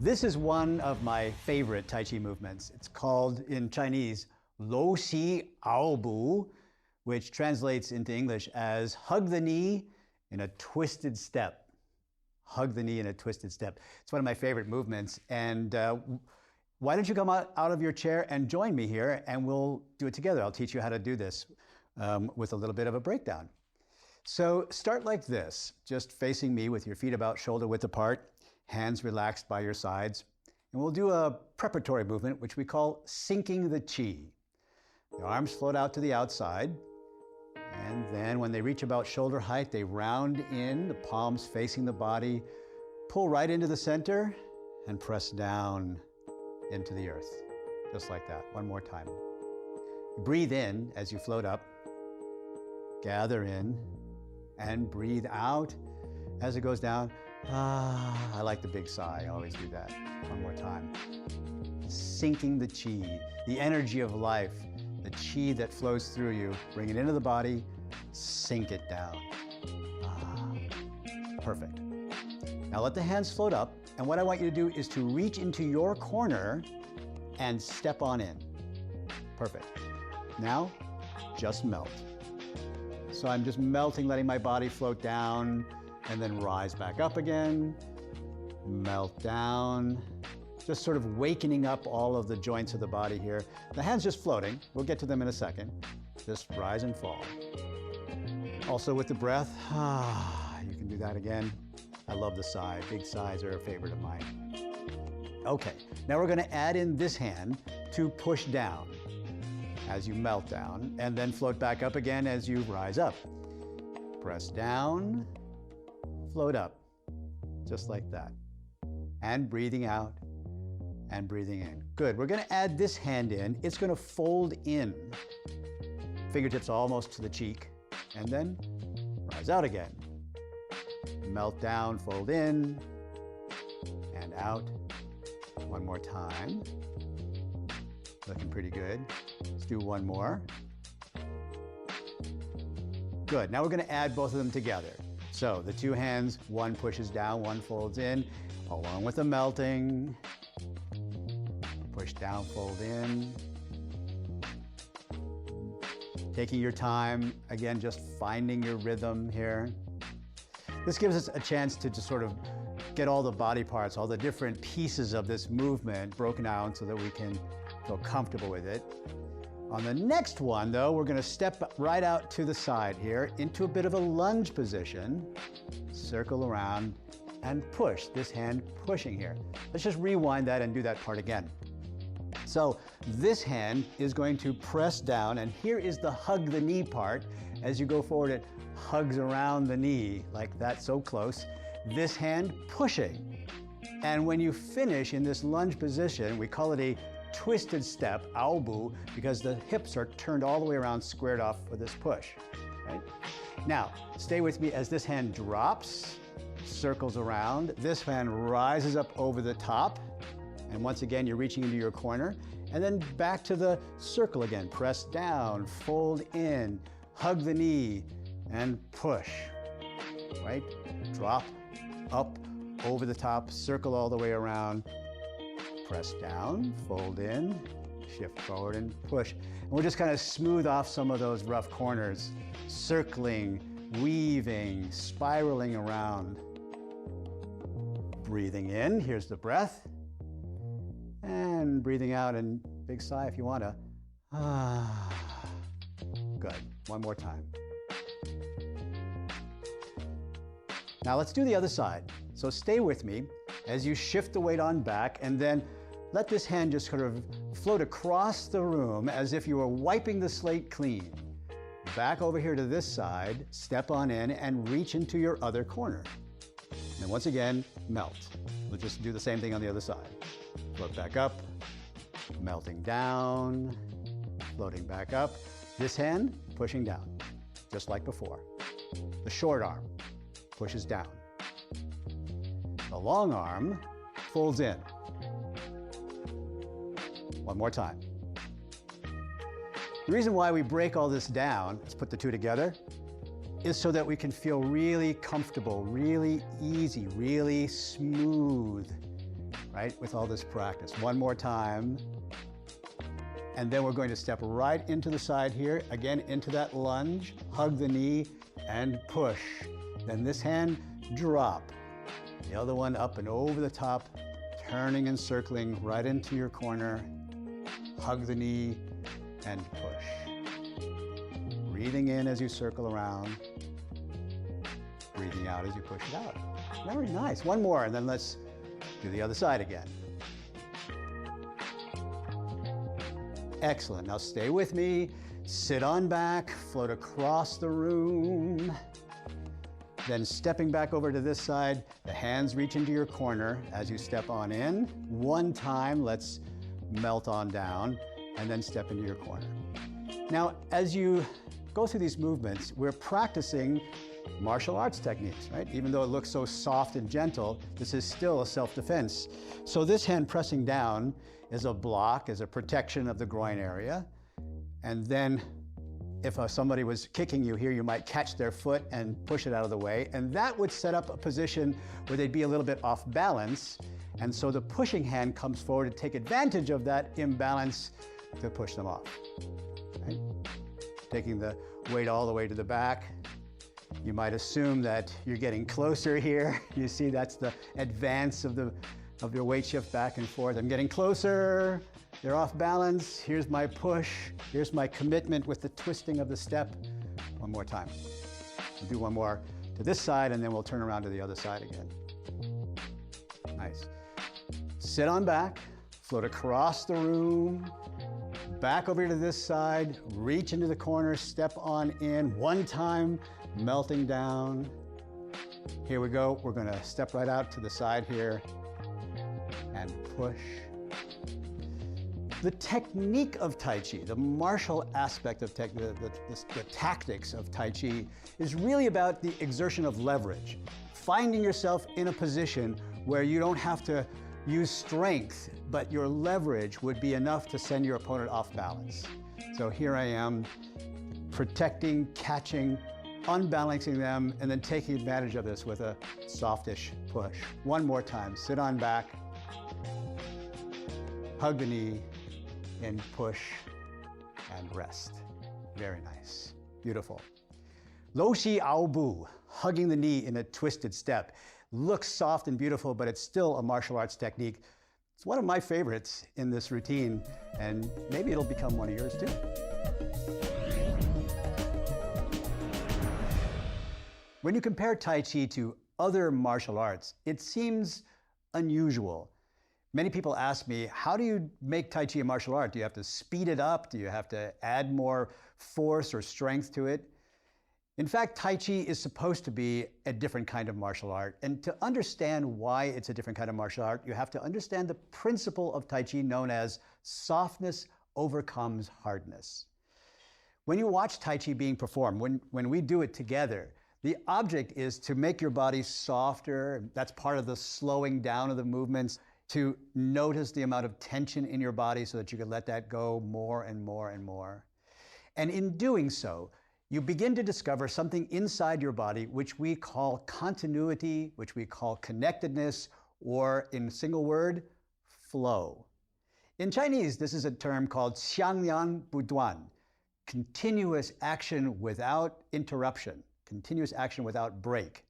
This is one of my favorite Tai Chi movements. It's called in Chinese, Lo Xi Ao Bu, which translates into English as hug the knee in a twisted step. Hug the knee in a twisted step. It's one of my favorite movements. And why don't you come out of your chair and join me here and we'll do it together. I'll teach you how to do this with a little bit of a breakdown. So start like this, just facing me with your feet about shoulder width apart, hands relaxed by your sides. And we'll do a preparatory movement, which we call sinking the chi. The arms float out to the outside. And then when they reach about shoulder height, they round in, the palms facing the body, pull right into the center and press down into the earth. Just like that. One more time. Breathe in as you float up. Gather in and breathe out as it goes down. I like the big sigh. I always do that. One more time. Sinking the chi, the energy of life, the chi that flows through you. Bring it into the body, sink it down. Perfect. Now let the hands float up, and what I want you to do is to reach into your corner and step on in. Perfect. Now, just melt. So I'm just melting, letting my body float down, and then rise back up again, melt down, just sort of wakening up all of the joints of the body here. The hands just floating. We'll get to them in a second. Just rise and fall. Also with the breath, you can do that again. I love the sigh. Big sighs are a favorite of mine. Okay, now we're gonna add in this hand to push down as you melt down, and then float back up again as you rise up. Press down, float up, just like that. And breathing out and breathing in. Good, we're gonna add this hand in. It's gonna fold in. Fingertips almost to the cheek, and then rise out again. Melt down, fold in, and out. One more time. Looking pretty good. Let's do one more. Good, now we're gonna add both of them together. So the two hands, one pushes down, one folds in, along with the melting. Push down, fold in. Taking your time, again, just finding your rhythm here. This gives us a chance to just sort of get all the body parts, all the different pieces of this movement broken down so that we can feel comfortable with it. On the next one, though, we're gonna step right out to the side here into a bit of a lunge position, circle around, and push, this hand pushing here. Let's just rewind that and do that part again. So this hand is going to press down, and here is the hug the knee part. As you go forward, it hugs around the knee like that, so close. This hand pushing. And when you finish in this lunge position, we call it a twisted step, Ao Bu, because the hips are turned all the way around, squared off for this push, right? Now, stay with me as this hand drops, circles around. This hand rises up over the top. And once again, you're reaching into your corner. And then back to the circle again. Press down, fold in, hug the knee, and push, right? Drop, up, over the top, circle all the way around. Press down, fold in, shift forward and push. And we'll just kind of smooth off some of those rough corners, circling, weaving, spiraling around. Breathing in, here's the breath. And breathing out, and big sigh if you want to. Good, one more time. Now let's do the other side. So stay with me as you shift the weight on back, and then let this hand just sort of float across the room as if you were wiping the slate clean. Back over here to this side, step on in and reach into your other corner. And once again, melt. We'll just do the same thing on the other side. Float back up, melting down, floating back up. This hand pushing down, just like before. The short arm pushes down. The long arm folds in. One more time. The reason why we break all this down, let's put the two together, is so that we can feel really comfortable, really easy, really smooth, right, with all this practice. One more time. And then we're going to step right into the side here, again into that lunge, hug the knee, and push. Then this hand, drop. The other one up and over the top, turning and circling right into your corner, hug the knee, and push. Breathing in as you circle around, breathing out as you push it out. Very nice. One more, and then let's do the other side again. Excellent. Now stay with me. Sit on back, float across the room. Then stepping back over to this side, the hands reach into your corner as you step on in. One time, let's melt on down, and then step into your corner. Now, as you go through these movements, we're practicing martial arts techniques, right? Even though it looks so soft and gentle, this is still a self-defense. So this hand pressing down is a block, is a protection of the groin area. And then if somebody was kicking you here, you might catch their foot and push it out of the way. And that would set up a position where they'd be a little bit off balance. And so the pushing hand comes forward to take advantage of that imbalance to push them off. Right? Taking the weight all the way to the back. You might assume that you're getting closer here. You see that's the advance of your weight shift back and forth. I'm getting closer. They're off balance. Here's my push. Here's my commitment with the twisting of the step. One more time. We'll do one more to this side, and then we'll turn around to the other side again. Nice. Sit on back, float across the room, back over to this side, reach into the corner, step on in. One time, melting down. Here we go. We're going to step right out to the side here and push. The technique of Tai Chi, the martial aspect of the tactics of Tai Chi is really about the exertion of leverage, finding yourself in a position where you don't have to use strength, but your leverage would be enough to send your opponent off balance. So here I am, protecting, catching, unbalancing them, and then taking advantage of this with a softish push. One more time, sit on back, hug the knee, and push and rest. Very nice. Beautiful. Lo Shi Ao Bu, hugging the knee in a twisted step. Looks soft and beautiful, but it's still a martial arts technique. It's one of my favorites in this routine, and maybe it'll become one of yours too. When you compare Tai Chi to other martial arts, it seems unusual. Many people ask me, how do you make Tai Chi a martial art? Do you have to speed it up? Do you have to add more force or strength to it? In fact, Tai Chi is supposed to be a different kind of martial art. And to understand why it's a different kind of martial art, you have to understand the principle of Tai Chi known as softness overcomes hardness. When you watch Tai Chi being performed, when we do it together, the object is to make your body softer. That's part of the slowing down of the movements, to notice the amount of tension in your body so that you can let that go more and more and more. And in doing so, you begin to discover something inside your body which we call continuity, which we call connectedness, or in a single word, flow. In Chinese, this is a term called xiangyang buduan, continuous action without interruption, continuous action without break.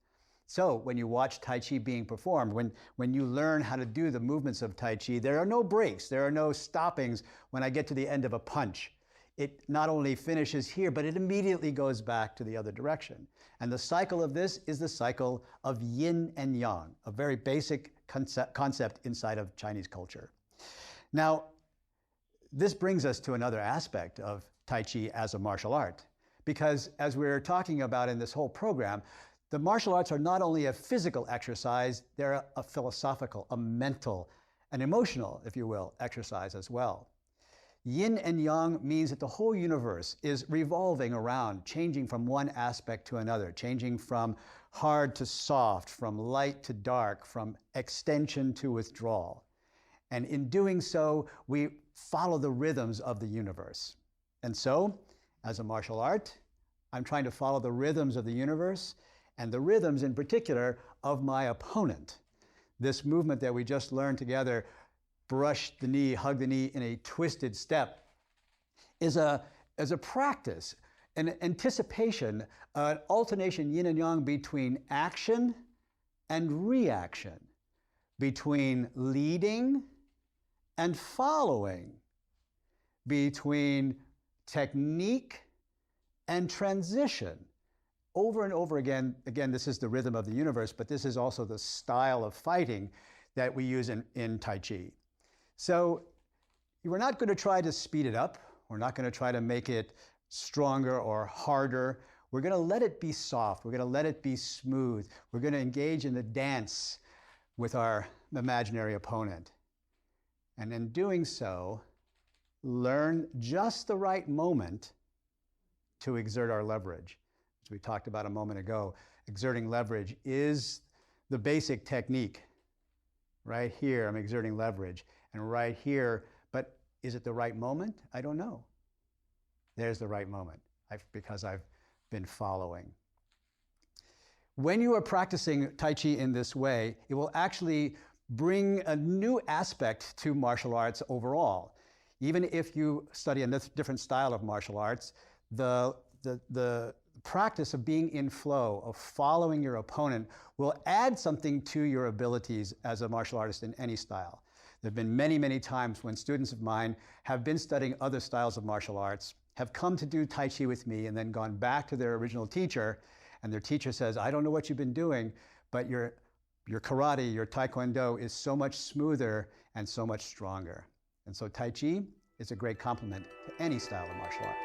So when you watch Tai Chi being performed, when you learn how to do the movements of Tai Chi, there are no breaks, there are no stoppings when I get to the end of a punch. It not only finishes here, but it immediately goes back to the other direction. And the cycle of this is the cycle of yin and yang, a very basic concept inside of Chinese culture. Now, this brings us to another aspect of Tai Chi as a martial art, because as we're talking about in this whole program, the martial arts are not only a physical exercise, they're a philosophical, a mental, an emotional, if you will, exercise as well. Yin and yang means that the whole universe is revolving around, changing from one aspect to another, changing from hard to soft, from light to dark, from extension to withdrawal. And in doing so, we follow the rhythms of the universe. And so, as a martial art, I'm trying to follow the rhythms of the universe and the rhythms in particular of my opponent. This movement that we just learned together, brush the knee, hug the knee in a twisted step, is a practice, an anticipation, an alternation yin and yang between action and reaction, between leading and following, between technique and transition. Over and over again, this is the rhythm of the universe, but this is also the style of fighting that we use in Tai Chi. So we're not going to try to speed it up. We're not going to try to make it stronger or harder. We're going to let it be soft. We're going to let it be smooth. We're going to engage in the dance with our imaginary opponent. And in doing so, learn just the right moment to exert our leverage. As we talked about a moment ago, exerting leverage is the basic technique. Right here, I'm exerting leverage. And right here, but is it the right moment? I don't know. There's the right moment, because I've been following. When you are practicing Tai Chi in this way, it will actually bring a new aspect to martial arts overall. Even if you study a different style of martial arts, the practice of being in flow, of following your opponent, will add something to your abilities as a martial artist in any style. There have been many, many times when students of mine have been studying other styles of martial arts, have come to do Tai Chi with me, and then gone back to their original teacher, and their teacher says, I don't know what you've been doing, but your karate, your taekwondo is so much smoother and so much stronger. And so Tai Chi is a great complement to any style of martial art.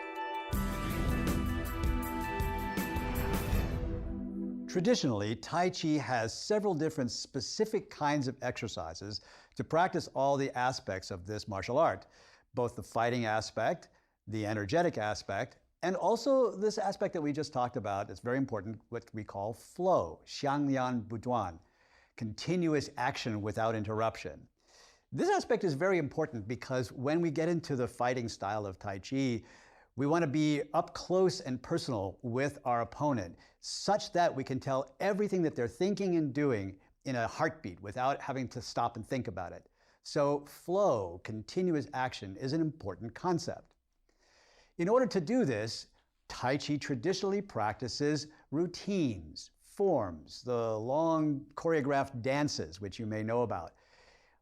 Traditionally, Tai Chi has several different specific kinds of exercises to practice all the aspects of this martial art, both the fighting aspect, the energetic aspect, and also this aspect that we just talked about that's very important, what we call flow, xiangyan buduan, continuous action without interruption. This aspect is very important because when we get into the fighting style of Tai Chi, we want to be up close and personal with our opponent, such that we can tell everything that they're thinking and doing in a heartbeat without having to stop and think about it. So flow, continuous action, is an important concept. In order to do this, Tai Chi traditionally practices routines, forms, the long choreographed dances, which you may know about.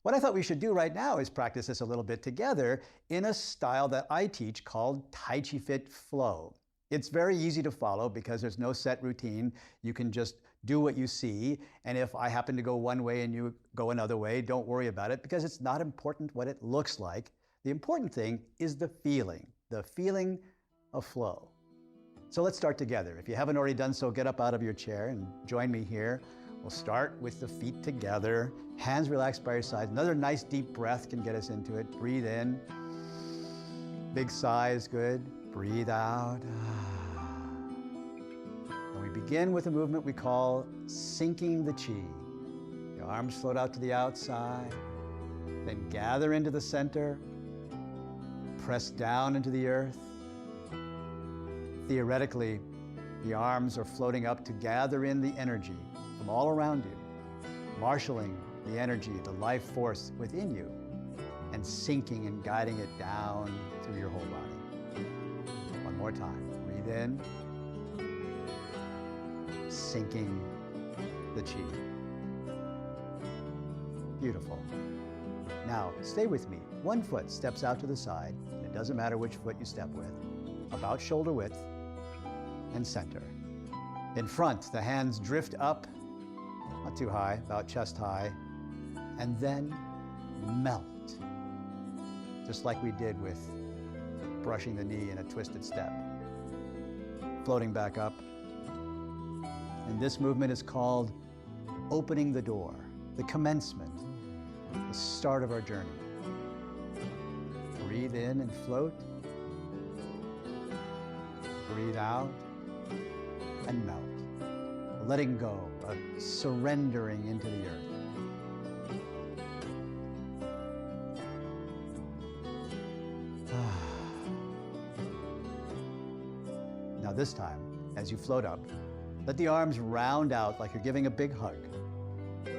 What I thought we should do right now is practice this a little bit together in a style that I teach called Tai Chi Fit Flow. It's very easy to follow because there's no set routine. You can just do what you see. And if I happen to go one way and you go another way, don't worry about it because it's not important what it looks like. The important thing is the feeling of flow. So let's start together. If you haven't already done so, get up out of your chair and join me here. We'll start with the feet together, hands relaxed by your sides. Another nice deep breath can get us into it. Breathe in. Big sigh is good. Breathe out. And we begin with a movement we call sinking the chi. Your arms float out to the outside, then gather into the center, press down into the earth. Theoretically, the arms are floating up to gather in the energy from all around you, marshaling the energy, the life force within you, and sinking and guiding it down through your whole body. One more time. Breathe in, sinking the chi. Beautiful. Now, stay with me. One foot steps out to the side, and it doesn't matter which foot you step with, about shoulder width, and center. In front, the hands drift up, not too high, about chest high, and then melt, just like we did with brushing the knee in a twisted step. Floating back up. And this movement is called opening the door, the commencement, the start of our journey. Breathe in and float. Breathe out and melt. Letting go, surrendering into the earth. Now this time, as you float up, let the arms round out like you're giving a big hug.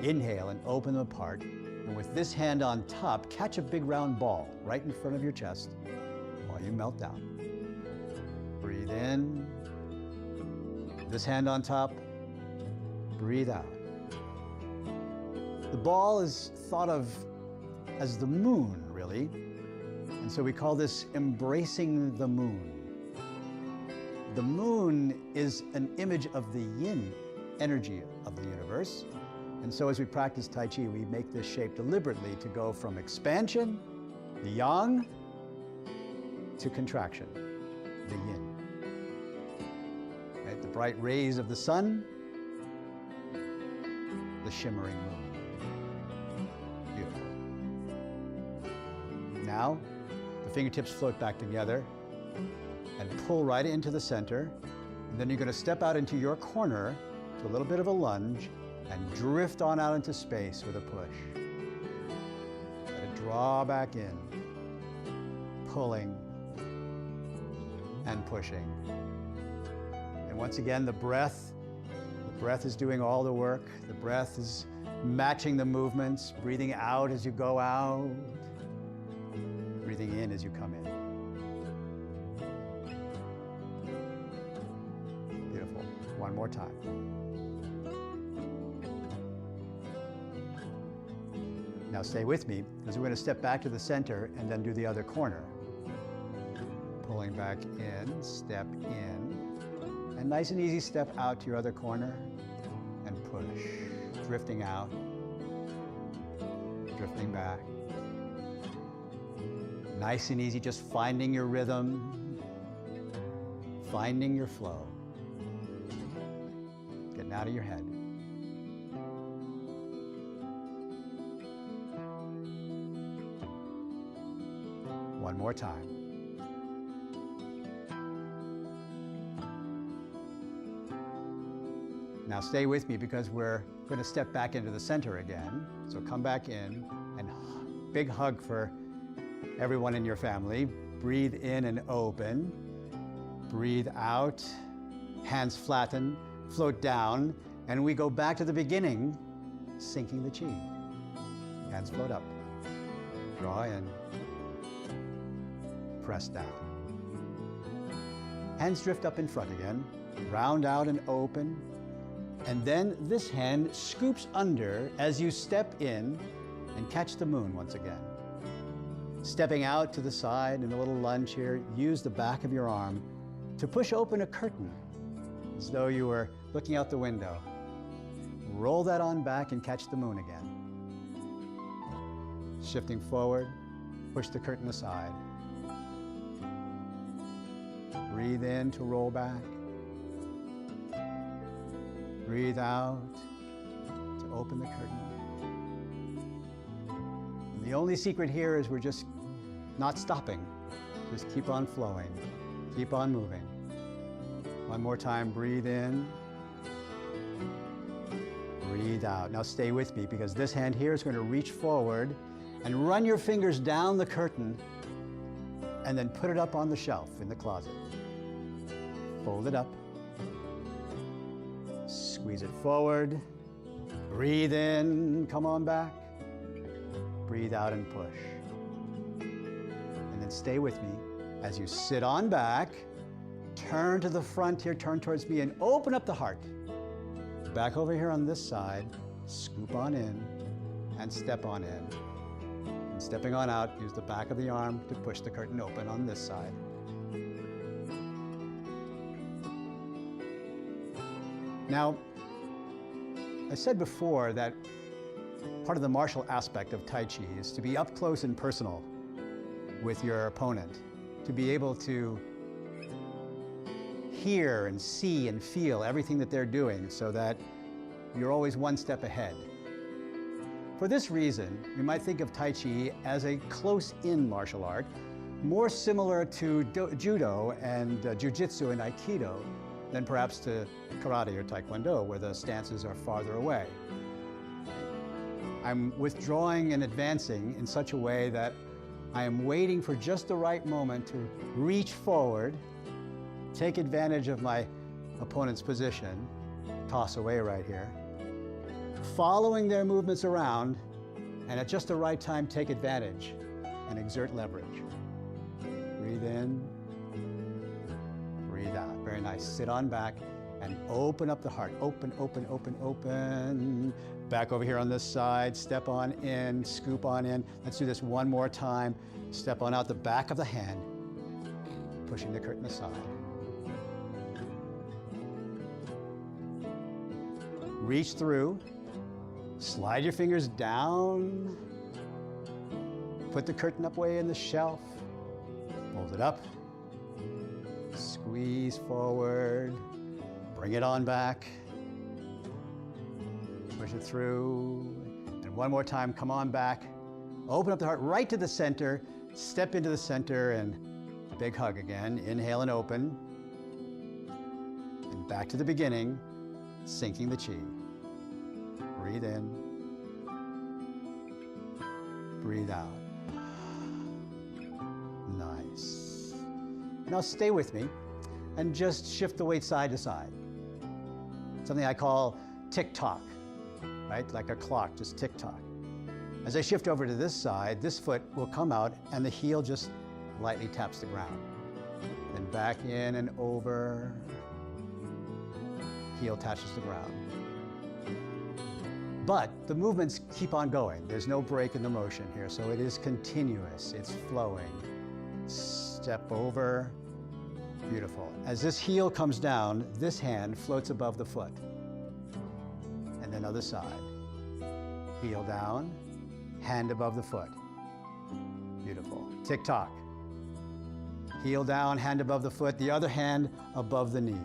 Inhale and open them apart. And with this hand on top, catch a big round ball right in front of your chest while you melt down. Breathe in. This hand on top. Breathe out. The ball is thought of as the moon, really. And so we call this embracing the moon. The moon is an image of the yin energy of the universe. And so as we practice Tai Chi, we make this shape deliberately to go from expansion, the yang, to contraction, the yin. Right? The bright rays of the sun, the shimmering moon. Beautiful. Now, the fingertips float back together and pull right into the center. And then you're going to step out into your corner to a little bit of a lunge and drift on out into space with a push. Let it draw back in, pulling and pushing. And once again, the breath is doing all the work. The breath is matching the movements, breathing out as you go out, breathing in as you come in. Beautiful. One more time. Now stay with me, because we're going to step back to the center and then do the other corner. Pulling back in, step in, and nice and easy step out to your other corner and push. Drifting out, drifting back. Nice and easy, just finding your rhythm, finding your flow. Getting out of your head. One more time. Now stay with me, because we're going to step back into the center again. So come back in, and big hug for everyone in your family. Breathe in and open. Breathe out. Hands flatten, float down, and we go back to the beginning, sinking the chi. Hands float up. Draw in. Press down. Hands drift up in front again. Round out and open. And then this hand scoops under as you step in and catch the moon once again. Stepping out to the side in a little lunge here, use the back of your arm to push open a curtain as though you were looking out the window. Roll that on back and catch the moon again. Shifting forward, push the curtain aside. Breathe in to roll back. Breathe out to open the curtain. And the only secret here is we're just not stopping. Just keep on flowing. Keep on moving. One more time, breathe in. Breathe out. Now stay with me, because this hand here is going to reach forward and run your fingers down the curtain and then put it up on the shelf in the closet. Fold it up. Squeeze it forward. Breathe in, come on back. Breathe out and push. And then stay with me as you sit on back. Turn to the front here, turn towards me, and open up the heart. Back over here on this side, scoop on in and step on in. And stepping on out, use the back of the arm to push the curtain open on this side. Now, I said before that part of the martial aspect of Tai Chi is to be up close and personal with your opponent, to be able to hear and see and feel everything that they're doing so that you're always one step ahead. For this reason, we might think of Tai Chi as a close-in martial art, more similar to Judo and Jiu-Jitsu and Aikido than perhaps to Karate or Taekwondo, where the stances are farther away. I'm withdrawing and advancing in such a way that I am waiting for just the right moment to reach forward, take advantage of my opponent's position, toss away right here, following their movements around, and at just the right time, take advantage and exert leverage. Breathe in, breathe out. Very nice. Sit on back and open up the heart. Open, open, open, open. Back over here on this side, step on in, scoop on in. Let's do this one more time. Step on out the back of the hand, pushing the curtain aside. Reach through, slide your fingers down, put the curtain up way in the shelf, fold it up, squeeze forward, bring it on back, push it through, and one more time, come on back, open up the heart right to the center, step into the center, and big hug again. Inhale and open, and back to the beginning, sinking the chi. Breathe in, breathe out. Nice. Now stay with me and just shift the weight side to side. Something I call tick-tock, right? Like a clock, just tick-tock. As I shift over to this side, this foot will come out and the heel just lightly taps the ground. Then back in and over, heel touches the ground. But the movements keep on going. There's no break in the motion here, so it is continuous, it's flowing. Step over, beautiful. As this heel comes down, this hand floats above the foot. And then other side. Heel down, hand above the foot. Beautiful. Tick-tock. Heel down, hand above the foot, the other hand above the knee.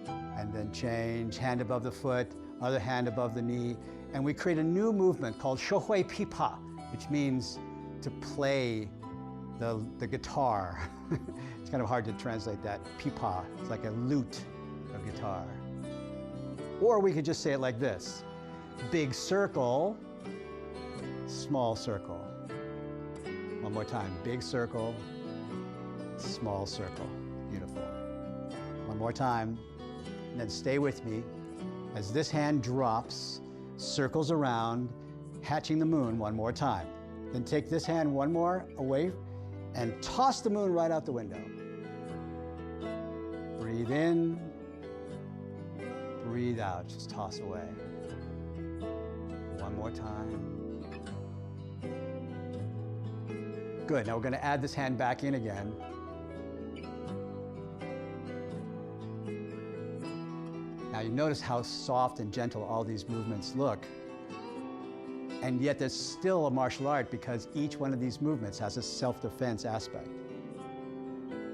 And then change, hand above the foot, other hand above the knee. And we create a new movement called shohui pipa, which means to play the guitar. It's kind of hard to translate that. Pipa, it's like a lute of guitar. Or we could just say it like this. Big circle, small circle. One more time, big circle, small circle. Beautiful. One more time, and then stay with me. As this hand drops, circles around, hatching the moon one more time. Then take this hand one more away and toss the moon right out the window. Breathe in, breathe out, just toss away. One more time. Good, now we're gonna add this hand back in again. Now you notice how soft and gentle all these movements look. And yet there's still a martial art because each one of these movements has a self-defense aspect.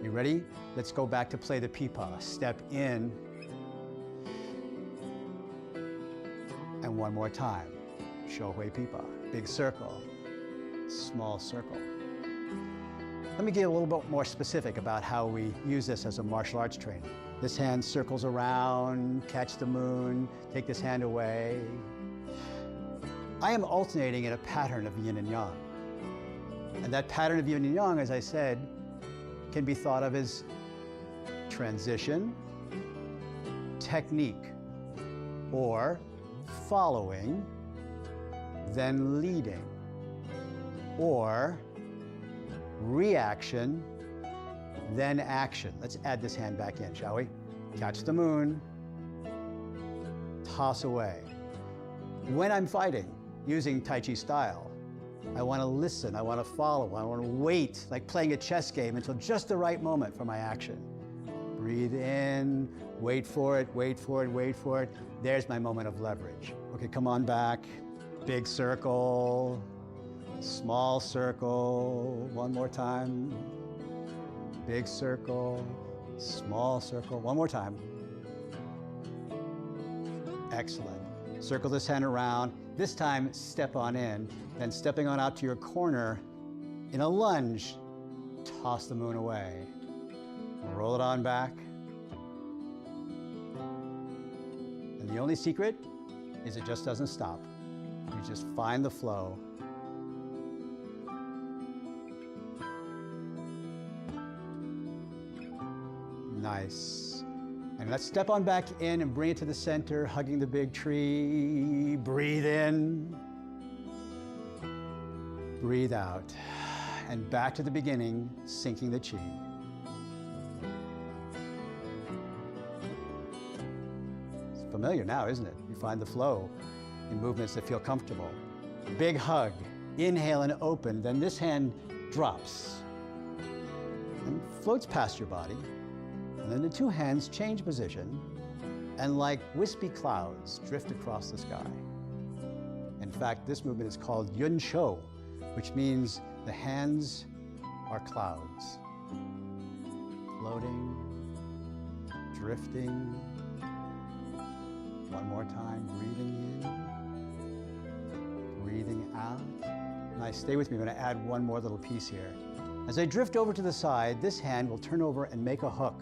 You ready? Let's go back to play the pipa. Step in. And one more time. Shohui pipa. Big circle. Small circle. Let me get a little bit more specific about how we use this as a martial arts training. This hand circles around, catch the moon, take this hand away. I am alternating in a pattern of yin and yang. And that pattern of yin and yang, as I said, can be thought of as transition, technique, or following, then leading, or reaction, then action. Let's add this hand back in, shall we? Catch the moon, toss away. When I'm fighting, using Tai Chi style, I want to listen, I want to follow, I want to wait, like playing a chess game until just the right moment for my action. Breathe in, wait for it, wait for it, wait for it. There's my moment of leverage. Okay, come on back. Big circle, small circle, one more time. Big circle, small circle, one more time. Excellent. Circle this hand around. This time, step on in. Then stepping on out to your corner, in a lunge, toss the moon away. Roll it on back. And the only secret is it just doesn't stop. You just find the flow. Nice. And let's step on back in and bring it to the center, hugging the big tree. Breathe in. Breathe out. And back to the beginning, sinking the chi. It's familiar now, isn't it? You find the flow in movements that feel comfortable. Big hug. Inhale and open. Then this hand drops and floats past your body. And then the two hands change position and like wispy clouds drift across the sky. In fact, this movement is called Yun Shou, which means the hands are clouds. Floating, drifting. One more time, breathing in, breathing out. Nice, stay with me, I'm gonna add one more little piece here. As I drift over to the side, this hand will turn over and make a hook.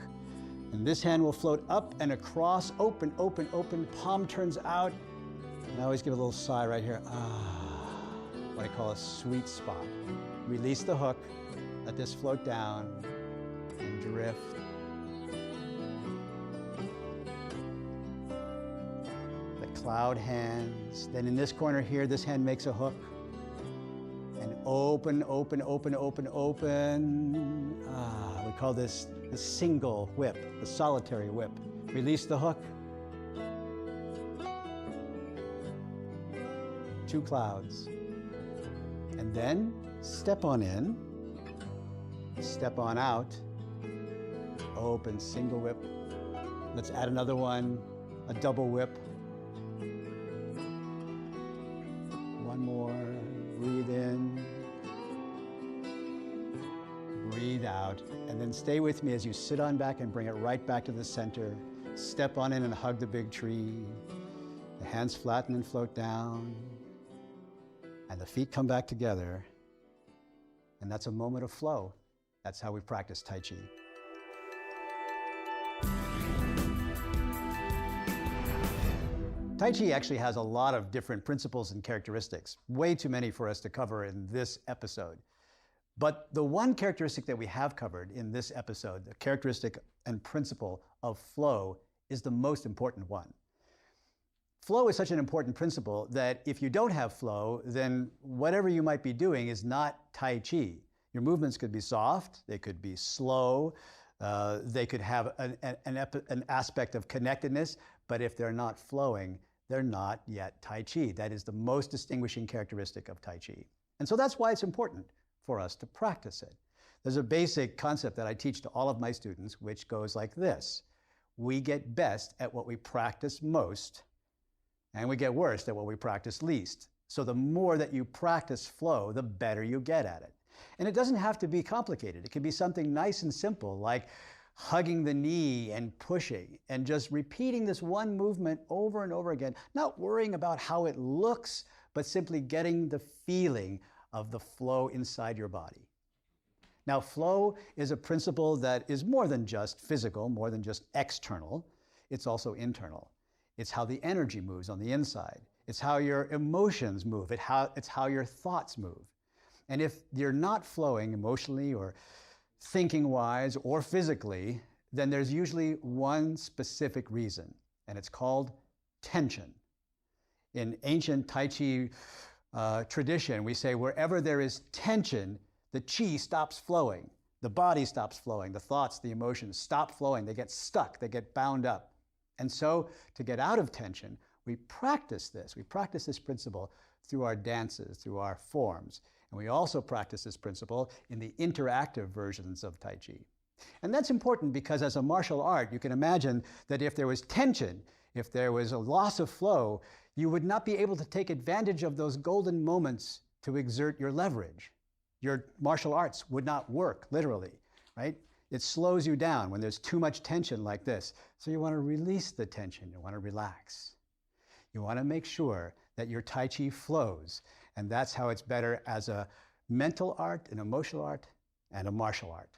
And this hand will float up and across, open, open, open, palm turns out. And I always give a little sigh right here. What I call a sweet spot. Release the hook, let this float down and drift. The cloud hands. Then in this corner here, this hand makes a hook. And open, open, open, open, open. We call this the single whip, the solitary whip. Release the hook. Two clouds. And then step on in, step on out, open, single whip. Let's add another one, a double whip. One more, breathe in, breathe out, and then stay with me as you sit on back and bring it right back to the center. Step on in and hug the big tree. The hands flatten and float down. And the feet come back together. And that's a moment of flow. That's how we practice Tai Chi. Tai Chi actually has a lot of different principles and characteristics, way too many for us to cover in this episode. But the one characteristic that we have covered in this episode, the characteristic and principle of flow, is the most important one. Flow is such an important principle that if you don't have flow, then whatever you might be doing is not Tai Chi. Your movements could be soft, they could be slow, they could have an aspect of connectedness, but if they're not flowing, they're not yet Tai Chi. That is the most distinguishing characteristic of Tai Chi. And so that's why it's important for us to practice it. There's a basic concept that I teach to all of my students, which goes like this. We get best at what we practice most, and we get worst at what we practice least. So the more that you practice flow, the better you get at it. And it doesn't have to be complicated. It can be something nice and simple, like hugging the knee and pushing, and just repeating this one movement over and over again, not worrying about how it looks, but simply getting the feeling of the flow inside your body. Now, flow is a principle that is more than just physical, more than just external. It's also internal. It's how the energy moves on the inside. It's how your emotions move. It's how your thoughts move. And if you're not flowing emotionally or thinking-wise or physically, then there's usually one specific reason, and it's called tension. In ancient Tai Chi tradition, we say wherever there is tension, the chi stops flowing. The body stops flowing. The thoughts, the emotions stop flowing. They get stuck. They get bound up. And so to get out of tension, we practice this. We practice this principle through our dances, through our forms. And we also practice this principle in the interactive versions of Tai Chi. And that's important because as a martial art, you can imagine that if there was tension, if there was a loss of flow, you would not be able to take advantage of those golden moments to exert your leverage. Your martial arts would not work, literally, right? It slows you down when there's too much tension like this. So you want to release the tension. You want to relax. You want to make sure that your Tai Chi flows. And that's how it's better as a mental art, an emotional art, and a martial art.